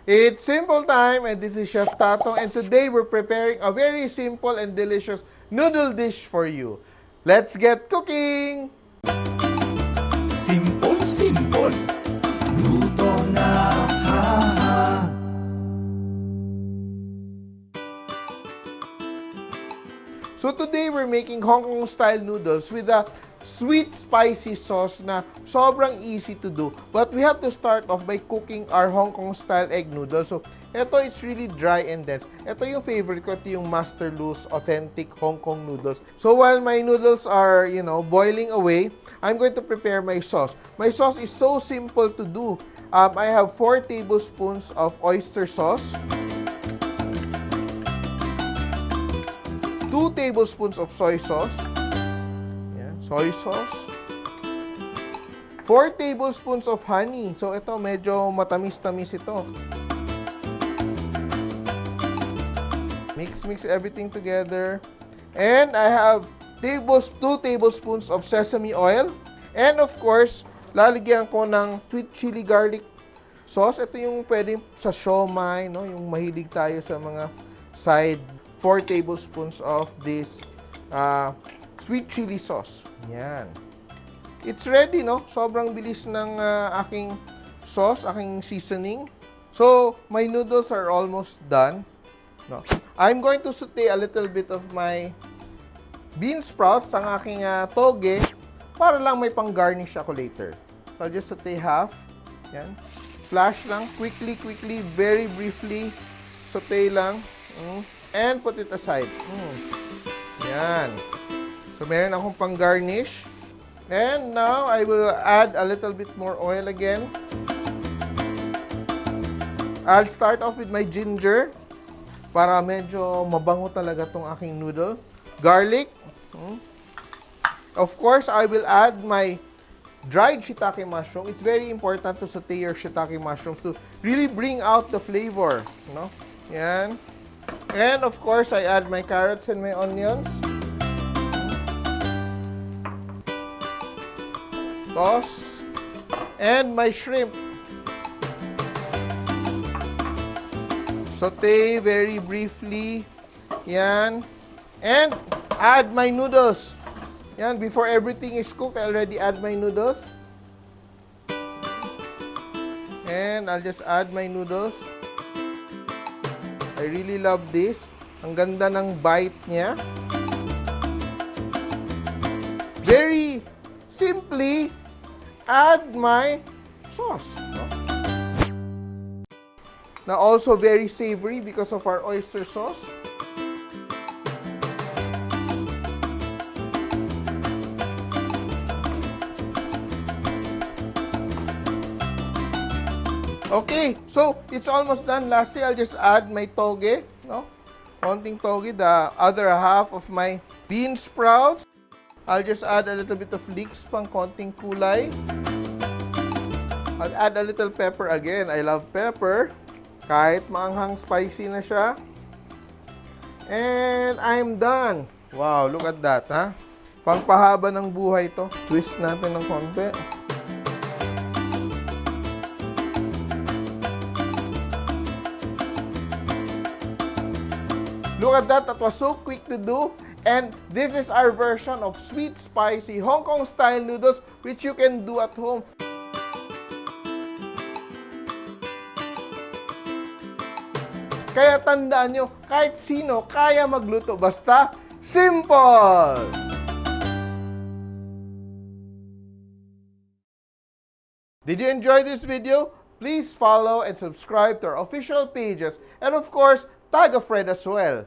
It's simple time, and this is Chef Tatong, and today we're preparing a very simple and delicious noodle dish for you. Let's get cooking! Simple, luto na ha. So today we're making Hong Kong style noodles with a sweet spicy sauce na sobrang easy to do. But we have to start off by cooking our Hong Kong style egg noodles. So ito, it's really dry and dense. Ito yung favorite ko, ito yung Master Lou's authentic Hong Kong noodles. So while my noodles are, boiling away, I'm going to prepare my sauce. My sauce is so simple to do. I have 4 tablespoons of oyster sauce, 2 tablespoons of soy sauce. Yan, soy sauce. 4 tablespoons of honey. So ito, medyo matamis-tamis ito. Mix everything together. And I have 2 tablespoons of sesame oil. And of course, lalagyan ko ng sweet chili garlic sauce. Ito yung pwedeng sa siomai, no? Yung mahilig tayo sa mga side. 4 tablespoons of this sweet chili sauce. Yan. It's ready, no? Sobrang bilis ng aking sauce, aking seasoning. So, my noodles are almost done. No? I'm going to saute a little bit of my bean sprouts, ang aking toge, para lang may pang-garnish ako later. So, I'll just saute half. Yan. Flash lang. Quickly, very briefly. Saute lang. And put it aside. Yan. So, meron akong pang-garnish. And now, I will add a little bit more oil again. I'll start off with my ginger para medyo mabango talaga tong aking noodle. Garlic. Of course, I will add my dried shiitake mushroom. It's very important to saute your shiitake mushrooms to really bring out the flavor. No? Yan. And of course, I add my carrots and my onions. Toss. And my shrimp. Saute very briefly. Yan. And add my noodles. Yan. Before everything is cooked, I already add my noodles. And I'll just add my noodles. I really love this. Ang ganda ng bite niya. Very simply, add my sauce. No? Now also very savory because of our oyster sauce. Okay, so it's almost done. Lastly, I'll just add my toge, no? Konting toge, the other half of my bean sprouts. I'll just add a little bit of leeks, pang konting kulay. I'll add a little pepper again. I love pepper. Kahit maanghang spicy na siya. And I'm done. Wow, look at that, ha? Pangpahaba ng buhay to. Twist natin ng konti. Look at that, that was so quick to do. And this is our version of sweet, spicy, Hong Kong style noodles which you can do at home. Kaya tandaan nyo, kahit sino kaya magluto, basta simple! Did you enjoy this video? Please follow and subscribe to our official pages. And of course, tag a friend as well.